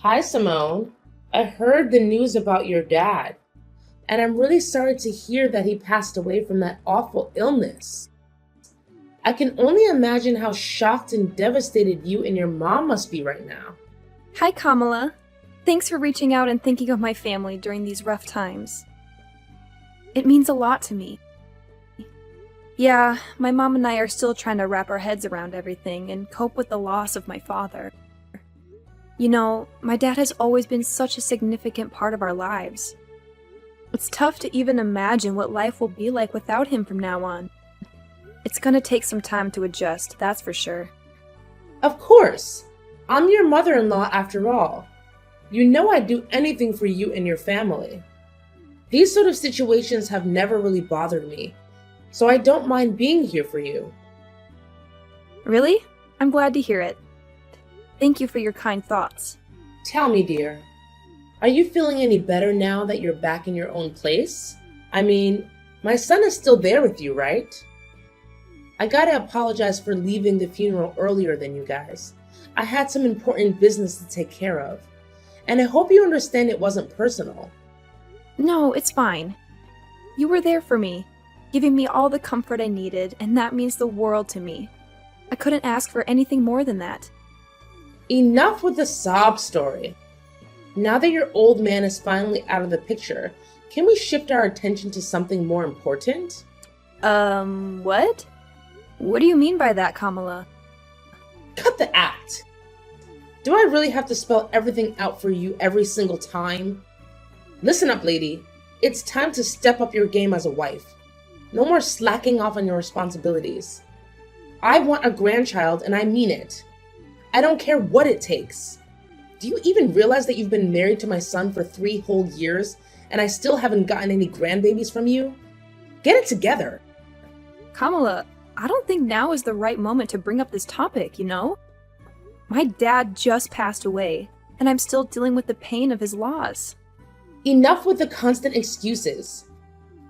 Hi, Simone. I heard the news about your dad, and I'm really sorry to hear that he passed away from that awful illness. I can only imagine how shocked and devastated you and your mom must be right now. Hi, Kamala. Thanks for reaching out and thinking of my family during these rough times. It means a lot to me. Yeah, my mom and I are still trying to wrap our heads around everything and cope with the loss of my father. You know, my dad has always been such a significant part of our lives. It's tough to even imagine what life will be like without him from now on. It's gonna take some time to adjust, that's for sure. Of course, I'm your mother-in-law after all. You know I'd do anything for you and your family. These sort of situations have never really bothered me, so I don't mind being here for you. Really? I'm glad to hear it. Thank you for your kind thoughts. Tell me, dear, are you feeling any better now that you're back in your own place? I mean, my son is still there with you, right? I gotta apologize for leaving the funeral earlier than you guys. I had some important business to take care of, and I hope you understand it wasn't personal. No, it's fine. You were there for me, giving me all the comfort I needed, and that means the world to me. I couldn't ask for anything more than that. Enough with the sob story. Now that your old man is finally out of the picture, can we shift our attention to something more important? What? What do you mean by that, Kamala? Cut the act. Do I really have to spell everything out for you every single time? Listen up, lady. It's time to step up your game as a wife. No more slacking off on your responsibilities. I want a grandchild, and I mean it. I don't care what it takes. Do you even realize that you've been married to my son for 3 whole years, and I still haven't gotten any grandbabies from you? Get it together. Kamala, I don't think now is the right moment to bring up this topic, you know? My dad just passed away, and I'm still dealing with the pain of his loss. Enough with the constant excuses.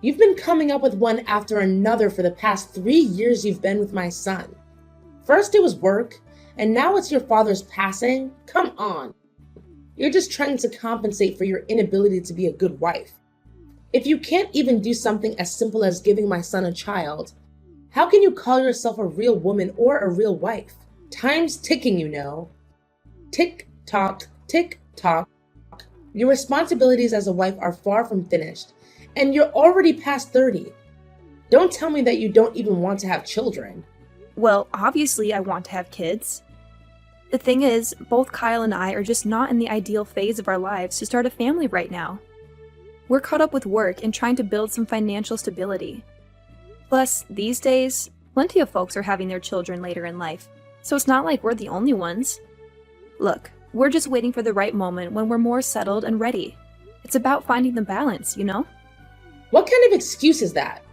You've been coming up with one after another for the past 3 years you've been with my son. First it was work, and now it's your father's passing? Come on. You're just trying to compensate for your inability to be a good wife. If you can't even do something as simple as giving my son a child, how can you call yourself a real woman or a real wife? Time's ticking, you know. Tick tock, tick tock. Your responsibilities as a wife are far from finished, and you're already past 30. Don't tell me that you don't even want to have children. Well, obviously I want to have kids. The thing is, both Kyle and I are just not in the ideal phase of our lives to start a family right now. We're caught up with work and trying to build some financial stability. Plus, these days, plenty of folks are having their children later in life, so it's not like we're the only ones. Look, we're just waiting for the right moment when we're more settled and ready. It's about finding the balance, you know? What kind of excuse is that?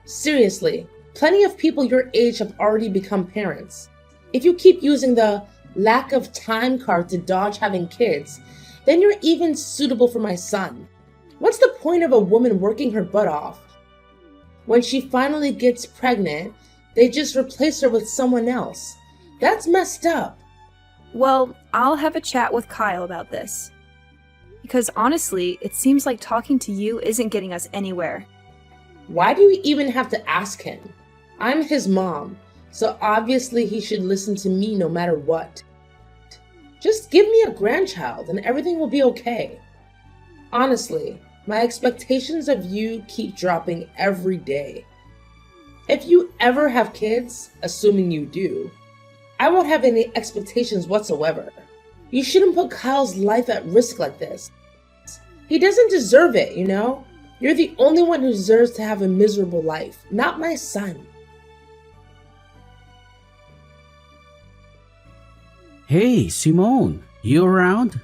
Seriously, plenty of people your age have already become parents. If you keep using the lack of time card to dodge having kids, then you're even suitable for my son. What's the point of a woman working her butt off? When she finally gets pregnant, they just replace her with someone else. That's messed up. Well, I'll have a chat with Kyle about this. Because honestly, it seems like talking to you isn't getting us anywhere. Why do you even have to ask him? I'm his mom, so obviously he should listen to me no matter what. Just give me a grandchild and everything will be okay. Honestly, my expectations of you keep dropping every day. If you ever have kids, assuming you do, I won't have any expectations whatsoever. You shouldn't put Kyle's life at risk like this. He doesn't deserve it, you know? You're the only one who deserves to have a miserable life, not my son. Hey, Simone, you around?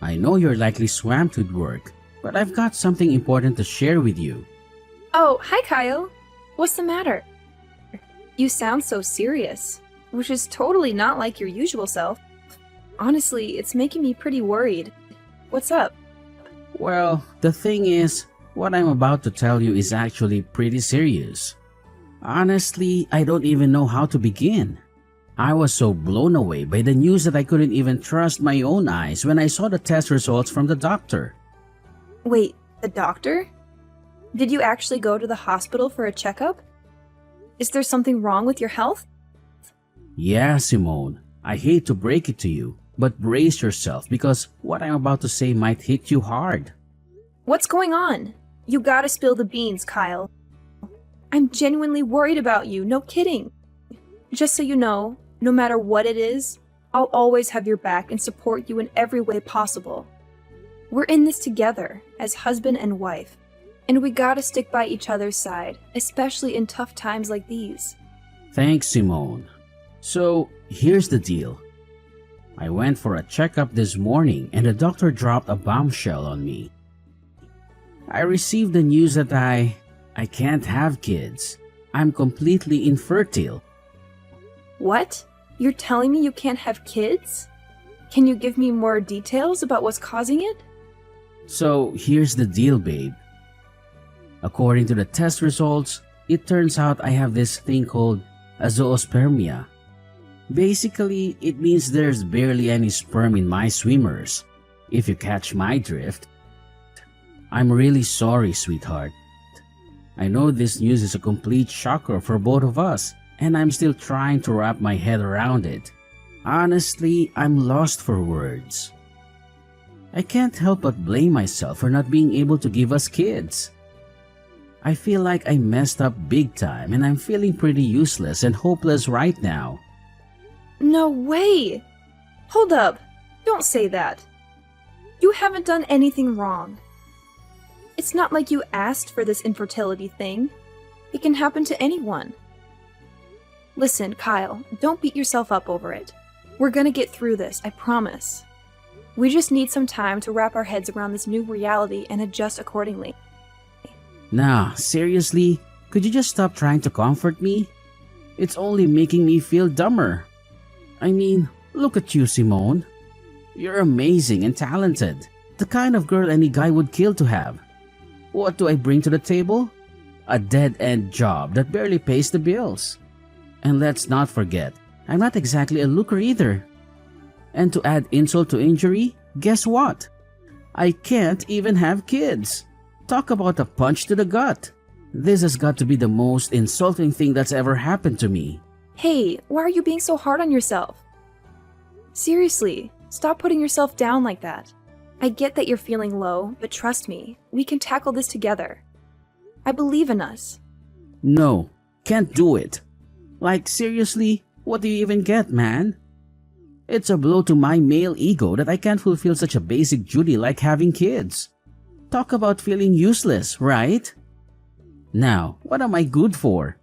I know you're likely swamped with work, but I've got something important to share with you. Oh, hi Kyle. What's the matter? You sound so serious, which is totally not like your usual self. Honestly, it's making me pretty worried. What's up? Well, the thing is, what I'm about to tell you is actually pretty serious. Honestly, I don't even know how to begin. I was so blown away by the news that I couldn't even trust my own eyes when I saw the test results from the doctor. Wait, the doctor? Did you actually go to the hospital for a checkup? Is there something wrong with your health? Yeah, Simone, I hate to break it to you, but brace yourself because what I'm about to say might hit you hard. What's going on? You gotta spill the beans, Kyle. I'm genuinely worried about you, no kidding. Just so you know, no matter what it is, I'll always have your back and support you in every way possible. We're in this together, as husband and wife, and we gotta stick by each other's side, especially in tough times like these. Thanks, Simone. So, here's the deal. I went for a checkup this morning and the doctor dropped a bombshell on me. I received the news that I can't have kids. I'm completely infertile. What? You're telling me you can't have kids? Can you give me more details about what's causing it? So, here's the deal, babe. According to the test results, it turns out I have this thing called a zoospermia. Basically, it means there's barely any sperm in my swimmers, if you catch my drift. I'm really sorry, sweetheart. I know this news is a complete shocker for both of us, and I'm still trying to wrap my head around it. Honestly, I'm lost for words. I can't help but blame myself for not being able to give us kids. I feel like I messed up big time and I'm feeling pretty useless and hopeless right now. No way! Hold up! Don't say that. You haven't done anything wrong. It's not like you asked for this infertility thing. It can happen to anyone. Listen, Kyle, don't beat yourself up over it. We're gonna get through this, I promise. We just need some time to wrap our heads around this new reality and adjust accordingly. Nah, seriously? Could you just stop trying to comfort me? It's only making me feel dumber. I mean, look at you, Simone. You're amazing and talented. The kind of girl any guy would kill to have. What do I bring to the table? A dead-end job that barely pays the bills. And let's not forget, I'm not exactly a looker either. And to add insult to injury, guess what? I can't even have kids. Talk about a punch to the gut. This has got to be the most insulting thing that's ever happened to me. Hey, why are you being so hard on yourself? Seriously, stop putting yourself down like that. I get that you're feeling low, but trust me, we can tackle this together. I believe in us. No, can't do it. Like, seriously, what do you even get, man? It's a blow to my male ego that I can't fulfill such a basic duty like having kids. Talk about feeling useless, right? Now, what am I good for?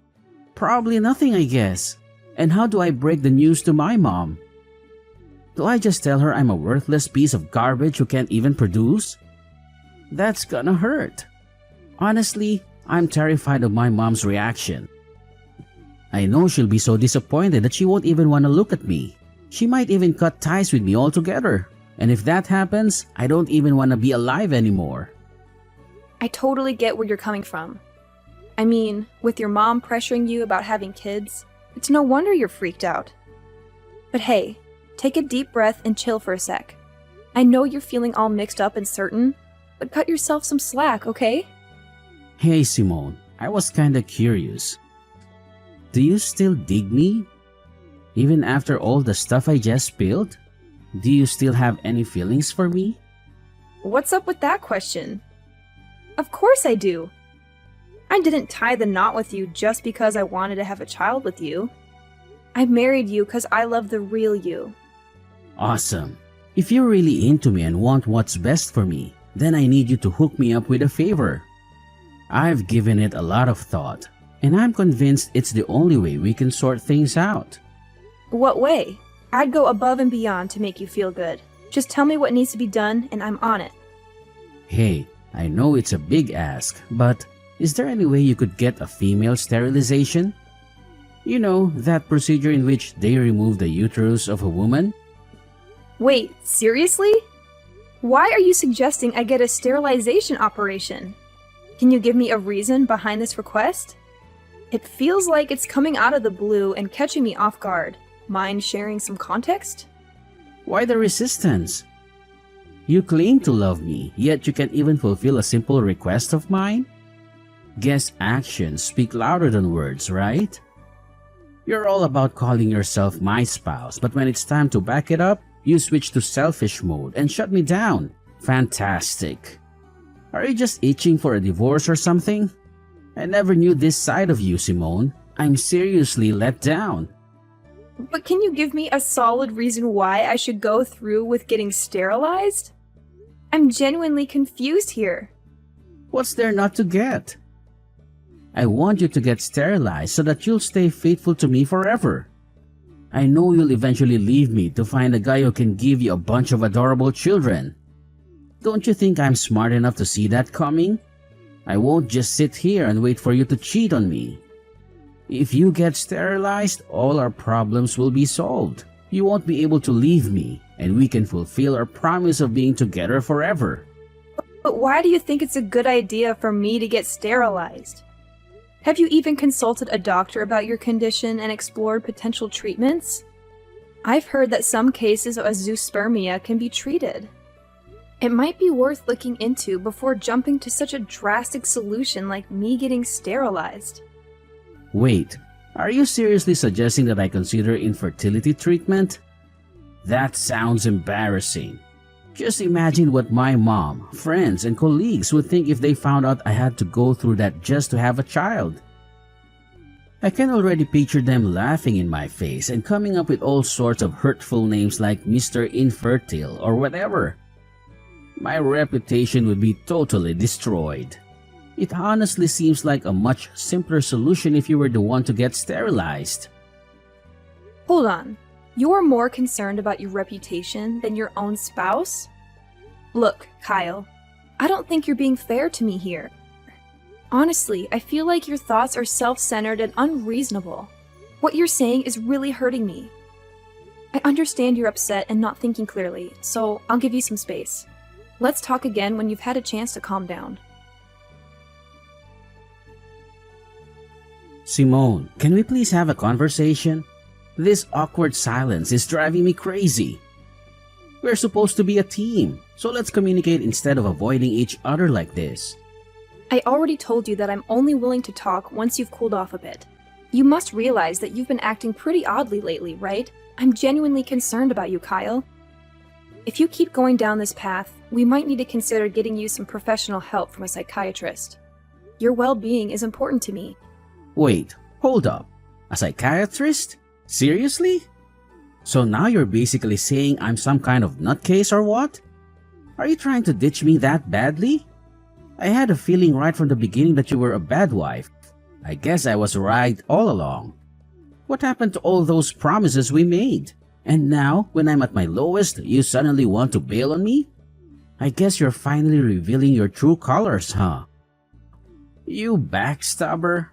Probably nothing, I guess. And how do I break the news to my mom? Do I just tell her I'm a worthless piece of garbage who can't even produce? That's gonna hurt. Honestly, I'm terrified of my mom's reaction. I know she'll be so disappointed that she won't even want to look at me. She might even cut ties with me altogether. And if that happens, I don't even want to be alive anymore. I totally get where you're coming from. I mean, with your mom pressuring you about having kids, it's no wonder you're freaked out. But hey, take a deep breath and chill for a sec. I know you're feeling all mixed up and certain, but cut yourself some slack, okay? Hey Simone, I was kinda curious. Do you still dig me? Even after all the stuff I just spilled? Do you still have any feelings for me? What's up with that question? Of course I do. I didn't tie the knot with you just because I wanted to have a child with you. I married you because I love the real you. Awesome. If you're really into me and want what's best for me, then I need you to hook me up with a favor. I've given it a lot of thought, and I'm convinced it's the only way we can sort things out. What way? I'd go above and beyond to make you feel good. Just tell me what needs to be done and I'm on it. Hey, I know it's a big ask, but is there any way you could get a female sterilization? You know, that procedure in which they remove the uterus of a woman? Wait, seriously? Why are you suggesting I get a sterilization operation? Can you give me a reason behind this request? It feels like it's coming out of the blue and catching me off guard, Mind sharing some context? Why the resistance? You claim to love me, yet you can't even fulfill a simple request of mine? Guess actions speak louder than words, right? You're all about calling yourself my spouse, but when it's time to back it up, you switch to selfish mode and shut me down. Fantastic. Are you just itching for a divorce or something? I never knew this side of you, Simone. I'm seriously let down. But can you give me a solid reason why I should go through with getting sterilized? I'm genuinely confused here. What's there not to get? I want you to get sterilized so that you'll stay faithful to me forever. I know you'll eventually leave me to find a guy who can give you a bunch of adorable children. Don't you think I'm smart enough to see that coming? I won't just sit here and wait for you to cheat on me. If you get sterilized, all our problems will be solved. You won't be able to leave me, and we can fulfill our promise of being together forever. But why do you think it's a good idea for me to get sterilized? Have you even consulted a doctor about your condition and explored potential treatments? I've heard that some cases of azoospermia can be treated. It might be worth looking into before jumping to such a drastic solution like me getting sterilized. Wait, are you seriously suggesting that I consider infertility treatment? That sounds embarrassing. Just imagine what my mom, friends, and colleagues would think if they found out I had to go through that just to have a child. I can already picture them laughing in my face and coming up with all sorts of hurtful names like Mr. Infertile or whatever. My reputation would be totally destroyed. It honestly seems like a much simpler solution if you were the one to get sterilized. Hold on. You're more concerned about your reputation than your own spouse? Look, Kyle, I don't think you're being fair to me here. Honestly, I feel like your thoughts are self-centered and unreasonable. What you're saying is really hurting me. I understand you're upset and not thinking clearly, so I'll give you some space. Let's talk again when you've had a chance to calm down. Simone, can we please have a conversation? This awkward silence is driving me crazy. We're supposed to be a team, so let's communicate instead of avoiding each other like this. I already told you that I'm only willing to talk once you've cooled off a bit. You must realize that you've been acting pretty oddly lately, right? I'm genuinely concerned about you, Kyle. If you keep going down this path, we might need to consider getting you some professional help from a psychiatrist. Your well-being is important to me. Wait, hold up. A psychiatrist? Seriously? So now you're basically saying I'm some kind of nutcase or what? Are you trying to ditch me that badly? I had a feeling right from the beginning that you were a bad wife. I guess I was right all along. What happened to all those promises we made? And now, when I'm at my lowest, you suddenly want to bail on me? I guess you're finally revealing your true colors, huh? You backstabber.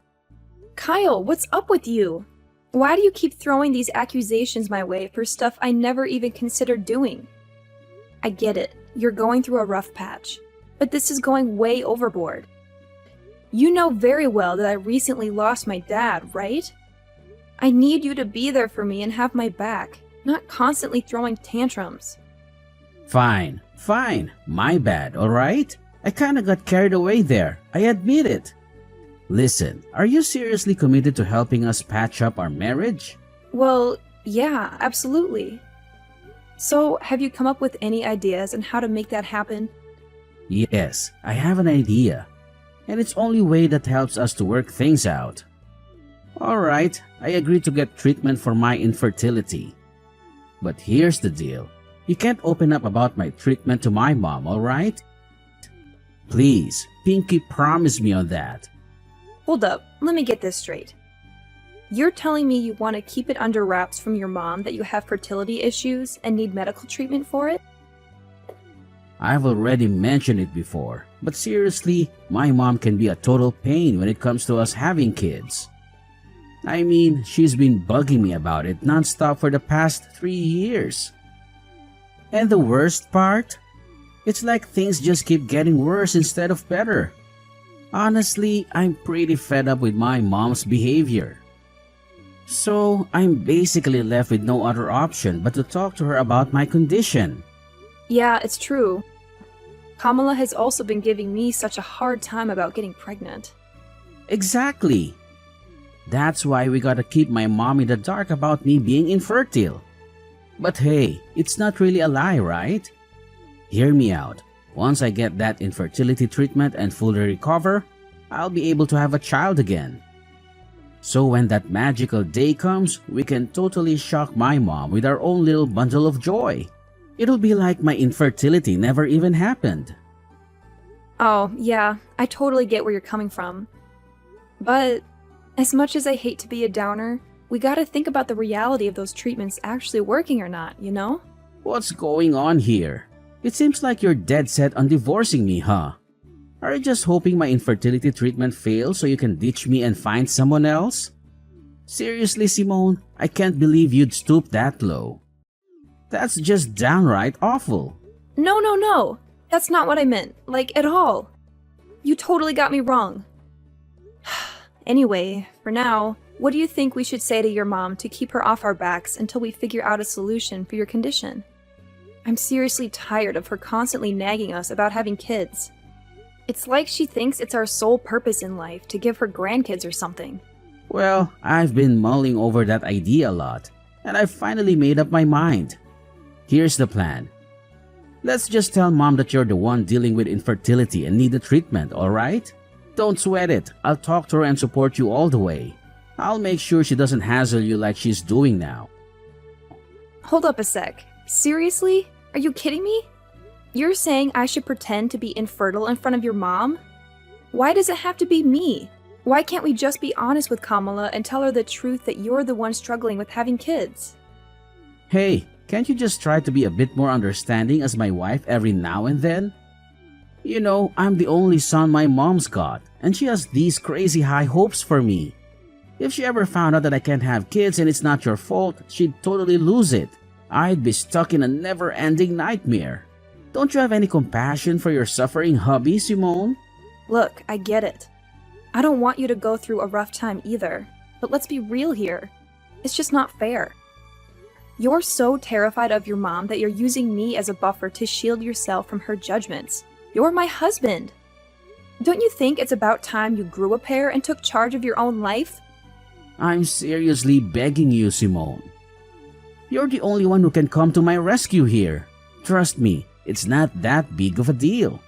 Kyle, what's up with you? Why do you keep throwing these accusations my way for stuff I never even considered doing? I get it, you're going through a rough patch, but this is going way overboard. You know very well that I recently lost my dad, right? I need you to be there for me and have my back, not constantly throwing tantrums. Fine, my bad, alright? I kinda got carried away there, I admit it. Listen, are you seriously committed to helping us patch up our marriage? Well, yeah, absolutely. So, have you come up with any ideas on how to make that happen? Yes, I have an idea. And it's only way that helps us to work things out. Alright, I agree to get treatment for my infertility. But here's the deal. You can't open up about my treatment to my mom, alright? Please, Pinky, promise me on that. Hold up, let me get this straight. You're telling me you want to keep it under wraps from your mom that you have fertility issues and need medical treatment for it? I've already mentioned it before, but seriously, my mom can be a total pain when it comes to us having kids. I mean, she's been bugging me about it nonstop for the past 3 years. And the worst part? It's like things just keep getting worse instead of better. Honestly, I'm pretty fed up with my mom's behavior. So I'm basically left with no other option but to talk to her about my condition. Yeah, it's true. Kamala has also been giving me such a hard time about getting pregnant. Exactly. That's why we gotta keep my mom in the dark about me being infertile. But hey, it's not really a lie, right? Hear me out. Once I get that infertility treatment and fully recover, I'll be able to have a child again. So when that magical day comes, we can totally shock my mom with our own little bundle of joy. It'll be like my infertility never even happened. Oh, yeah, I totally get where you're coming from. But as much as I hate to be a downer, we gotta think about the reality of those treatments actually working or not, you know? What's going on here? It seems like you're dead set on divorcing me, huh? Are you just hoping my infertility treatment fails so you can ditch me and find someone else? Seriously, Simone, I can't believe you'd stoop that low. That's just downright awful. No. That's not what I meant, like, at all. You totally got me wrong. Anyway, for now, what do you think we should say to your mom to keep her off our backs until we figure out a solution for your condition? I'm seriously tired of her constantly nagging us about having kids. It's like she thinks it's our sole purpose in life to give her grandkids or something. Well, I've been mulling over that idea a lot, and I've finally made up my mind. Here's the plan. Let's just tell Mom that you're the one dealing with infertility and need the treatment, alright? Don't sweat it. I'll talk to her and support you all the way. I'll make sure she doesn't hassle you like she's doing now. Hold up a sec. Seriously? Are you kidding me? You're saying I should pretend to be infertile in front of your mom? Why does it have to be me? Why can't we just be honest with Kamala and tell her the truth that you're the one struggling with having kids? Hey, can't you just try to be a bit more understanding as my wife every now and then? You know, I'm the only son my mom's got, and she has these crazy high hopes for me. If she ever found out that I can't have kids and it's not your fault, she'd totally lose it. I'd be stuck in a never-ending nightmare. Don't you have any compassion for your suffering hubby, Simone? Look, I get it. I don't want you to go through a rough time either, but let's be real here. It's just not fair. You're so terrified of your mom that you're using me as a buffer to shield yourself from her judgments. You're my husband. Don't you think it's about time you grew a pair and took charge of your own life? I'm seriously begging you, Simone. You're the only one who can come to my rescue here. Trust me, it's not that big of a deal.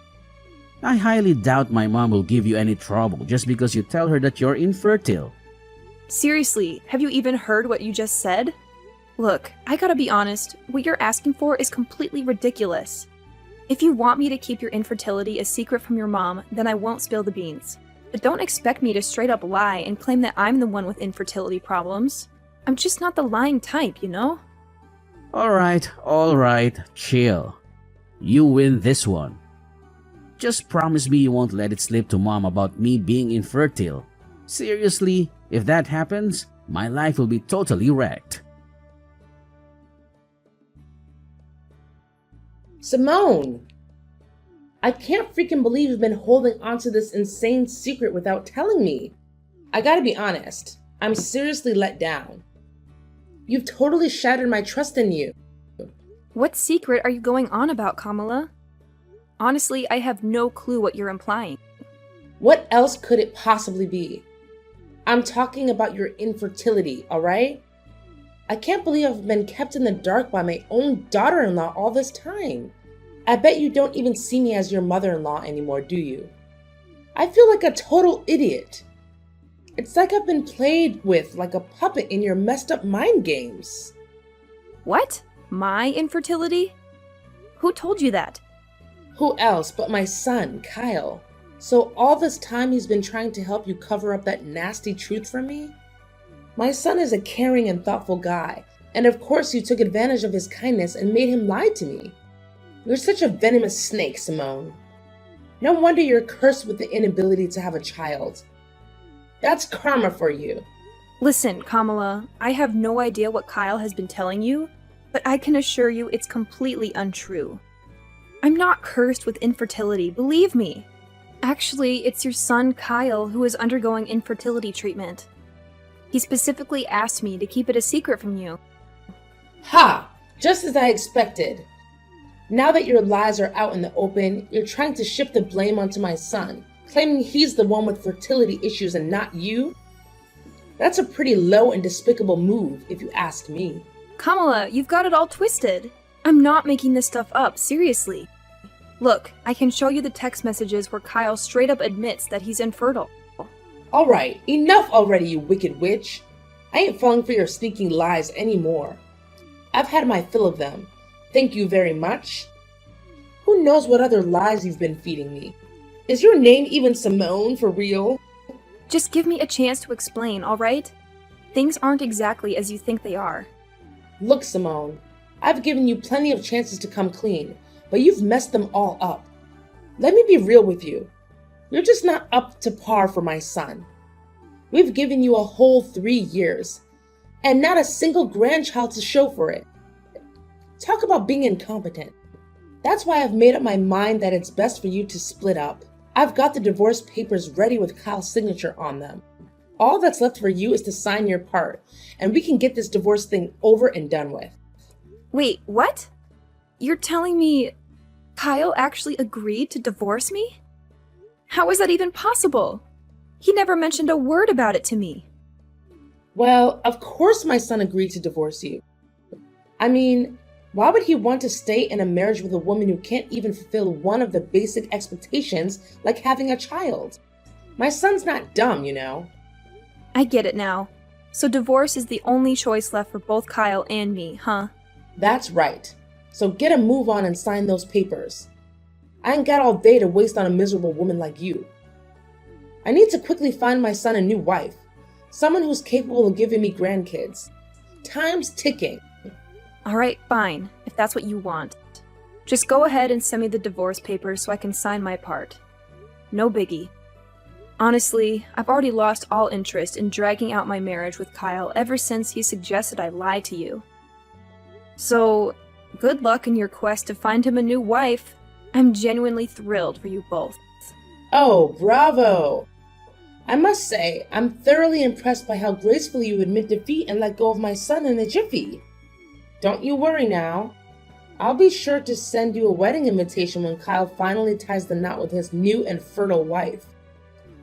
I highly doubt my mom will give you any trouble just because you tell her that you're infertile. Seriously, have you even heard what you just said? Look, I gotta be honest, what you're asking for is completely ridiculous. If you want me to keep your infertility a secret from your mom, then I won't spill the beans. But don't expect me to straight up lie and claim that I'm the one with infertility problems. I'm just not the lying type, you know? Alright, chill. You win this one. Just promise me you won't let it slip to Mom about me being infertile. Seriously, if that happens, my life will be totally wrecked. Simone! I can't freaking believe you've been holding onto this insane secret without telling me. I gotta be honest, I'm seriously let down. You've totally shattered my trust in you. What secret are you going on about, Kamala? Honestly, I have no clue what you're implying. What else could it possibly be? I'm talking about your infertility, alright? I can't believe I've been kept in the dark by my own daughter-in-law all this time. I bet you don't even see me as your mother-in-law anymore, do you? I feel like a total idiot. It's like I've been played with like a puppet in your messed up mind games. What? My infertility? Who told you that? Who else but my son, Kyle? So all this time he's been trying to help you cover up that nasty truth from me? My son is a caring and thoughtful guy, and of course you took advantage of his kindness and made him lie to me. You're such a venomous snake, Simone. No wonder you're cursed with the inability to have a child. That's karma for you. Listen, Kamala, I have no idea what Kyle has been telling you, but I can assure you it's completely untrue. I'm not cursed with infertility, believe me. Actually, it's your son Kyle who is undergoing infertility treatment. He specifically asked me to keep it a secret from you. Ha! Just as I expected. Now that your lies are out in the open, you're trying to shift the blame onto my son, claiming he's the one with fertility issues and not you? That's a pretty low and despicable move, if you ask me. Kamala, you've got it all twisted. I'm not making this stuff up, seriously. Look, I can show you the text messages where Kyle straight up admits that he's infertile. Alright, enough already, you wicked witch. I ain't falling for your sneaking lies anymore. I've had my fill of them. Thank you very much. Who knows what other lies you've been feeding me? Is your name even Simone for real? Just give me a chance to explain, alright? Things aren't exactly as you think they are. Look, Simone, I've given you plenty of chances to come clean, but you've messed them all up. Let me be real with you. You're just not up to par for my son. We've given you a whole 3 years, and not a single grandchild to show for it. Talk about being incompetent. That's why I've made up my mind that it's best for you to split up. I've got the divorce papers ready with Kyle's signature on them. All that's left for you is to sign your part, and we can get this divorce thing over and done with. Wait, what? You're telling me Kyle actually agreed to divorce me? How is that even possible? He never mentioned a word about it to me. Well, of course my son agreed to divorce you. I mean, why would he want to stay in a marriage with a woman who can't even fulfill one of the basic expectations, like having a child? My son's not dumb, you know. I get it now. So divorce is the only choice left for both Kyle and me, huh? That's right. So get a move on and sign those papers. I ain't got all day to waste on a miserable woman like you. I need to quickly find my son a new wife. Someone who's capable of giving me grandkids. Time's ticking. Alright, fine, if that's what you want. Just go ahead and send me the divorce papers so I can sign my part. No biggie. Honestly, I've already lost all interest in dragging out my marriage with Kyle ever since he suggested I lie to you. So, good luck in your quest to find him a new wife. I'm genuinely thrilled for you both. Oh, bravo! I must say, I'm thoroughly impressed by how gracefully you admit defeat and let go of my son in a jiffy. Don't you worry now. I'll be sure to send you a wedding invitation when Kyle finally ties the knot with his new and fertile wife.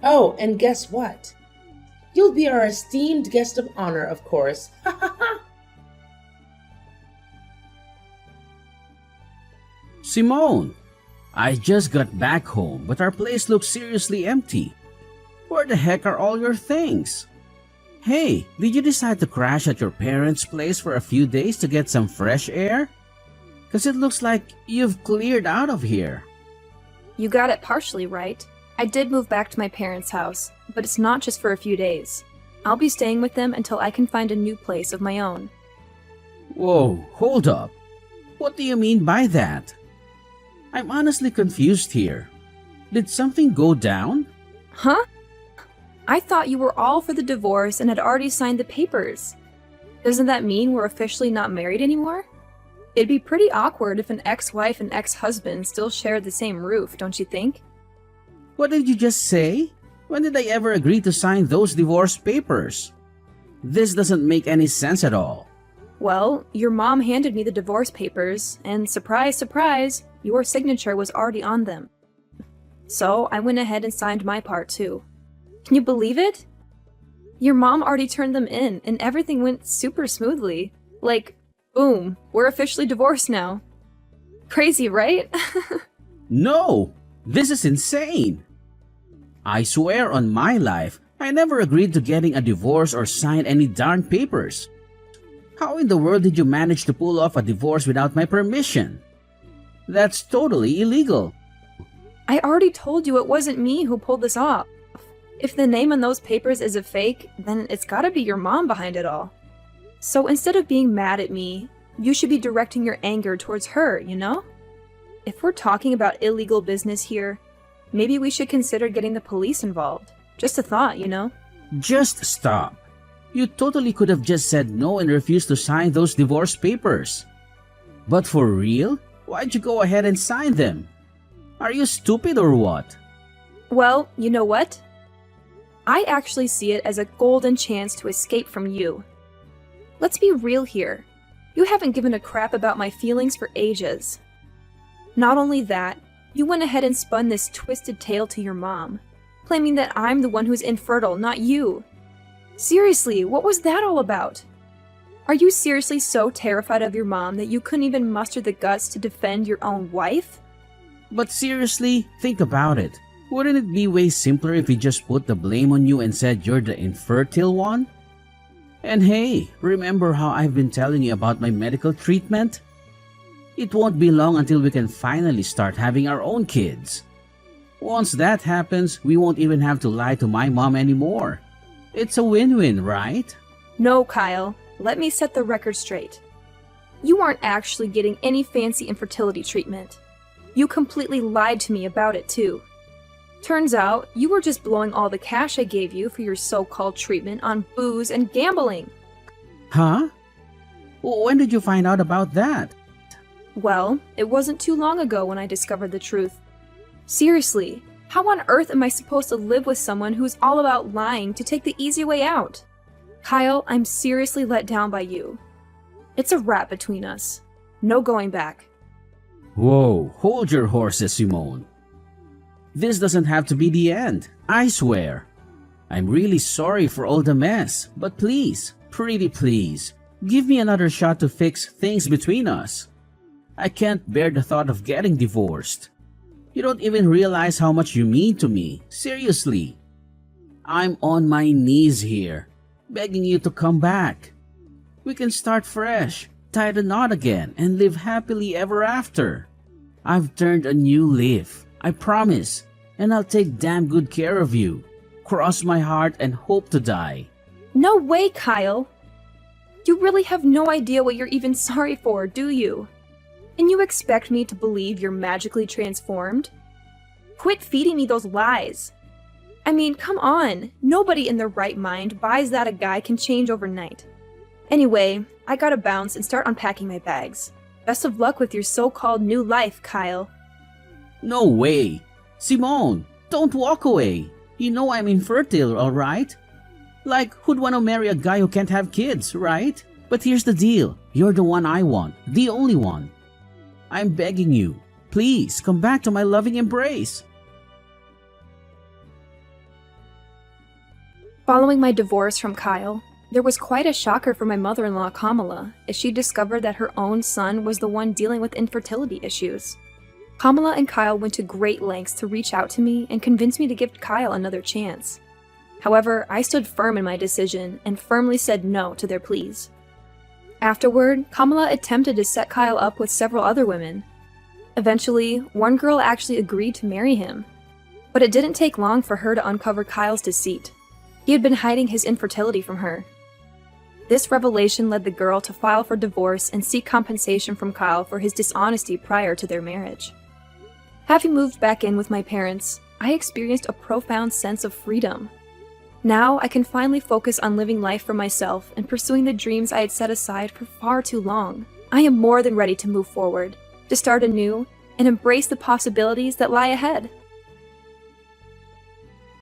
Oh, and guess what? You'll be our esteemed guest of honor, of course. Ha ha ha! Simone, I just got back home, but our place looks seriously empty. Where the heck are all your things? Hey, did you decide to crash at your parents' place for a few days to get some fresh air? 'Cause it looks like you've cleared out of here. You got it partially right. I did move back to my parents' house, but it's not just for a few days. I'll be staying with them until I can find a new place of my own. Whoa, hold up. What do you mean by that? I'm honestly confused here. Did something go down? Huh? I thought you were all for the divorce and had already signed the papers. Doesn't that mean we're officially not married anymore? It'd be pretty awkward if an ex-wife and ex-husband still shared the same roof, don't you think? What did you just say? When did I ever agree to sign those divorce papers? This doesn't make any sense at all. Well, your mom handed me the divorce papers, and surprise, surprise, your signature was already on them. So I went ahead and signed my part too. Can you believe it? Your mom already turned them in, and everything went super smoothly. Like, boom, we're officially divorced now. Crazy, right? No! This is insane! I swear on my life, I never agreed to getting a divorce or sign any darn papers. How in the world did you manage to pull off a divorce without my permission? That's totally illegal. I already told you it wasn't me who pulled this off. If the name on those papers is a fake, then it's gotta be your mom behind it all. So instead of being mad at me, you should be directing your anger towards her, you know? If we're talking about illegal business here, maybe we should consider getting the police involved. Just a thought, you know? Just stop. You totally could have just said no and refused to sign those divorce papers. But for real? Why'd you go ahead and sign them? Are you stupid or what? Well, you know what? I actually see it as a golden chance to escape from you. Let's be real here. You haven't given a crap about my feelings for ages. Not only that, you went ahead and spun this twisted tale to your mom, claiming that I'm the one who's infertile, not you. Seriously, what was that all about? Are you seriously so terrified of your mom that you couldn't even muster the guts to defend your own wife? But seriously, think about it. Wouldn't it be way simpler if we just put the blame on you and said you're the infertile one? And hey, remember how I've been telling you about my medical treatment? It won't be long until we can finally start having our own kids. Once that happens, we won't even have to lie to my mom anymore. It's a win-win, right? No, Kyle. Let me set the record straight. You aren't actually getting any fancy infertility treatment. You completely lied to me about it, too. Turns out, you were just blowing all the cash I gave you for your so-called treatment on booze and gambling. Huh? When did you find out about that? Well, it wasn't too long ago when I discovered the truth. Seriously, how on earth am I supposed to live with someone who's all about lying to take the easy way out? Kyle, I'm seriously let down by you. It's a wrap between us. No going back. Whoa, hold your horses, Simone. This doesn't have to be the end, I swear. I'm really sorry for all the mess, but please, pretty please, give me another shot to fix things between us. I can't bear the thought of getting divorced. You don't even realize how much you mean to me, seriously. I'm on my knees here, begging you to come back. We can start fresh, tie the knot again, and live happily ever after. I've turned a new leaf, I promise, and I'll take damn good care of you. Cross my heart and hope to die. No way, Kyle. You really have no idea what you're even sorry for, do you? And you expect me to believe you're magically transformed? Quit feeding me those lies. I mean, come on. Nobody in their right mind buys that a guy can change overnight. Anyway, I gotta bounce and start unpacking my bags. Best of luck with your so-called new life, Kyle. No way. Simone, don't walk away. You know I'm infertile, alright? Like, who'd want to marry a guy who can't have kids, right? But here's the deal. You're the one I want. The only one. I'm begging you. Please, come back to my loving embrace. Following my divorce from Kyle, there was quite a shocker for my mother-in-law, Kamala, as she discovered that her own son was the one dealing with infertility issues. Kamala and Kyle went to great lengths to reach out to me and convince me to give Kyle another chance. However, I stood firm in my decision and firmly said no to their pleas. Afterward, Kamala attempted to set Kyle up with several other women. Eventually, one girl actually agreed to marry him. But it didn't take long for her to uncover Kyle's deceit. He had been hiding his infertility from her. This revelation led the girl to file for divorce and seek compensation from Kyle for his dishonesty prior to their marriage. Having moved back in with my parents, I experienced a profound sense of freedom. Now I can finally focus on living life for myself and pursuing the dreams I had set aside for far too long. I am more than ready to move forward, to start anew, and embrace the possibilities that lie ahead.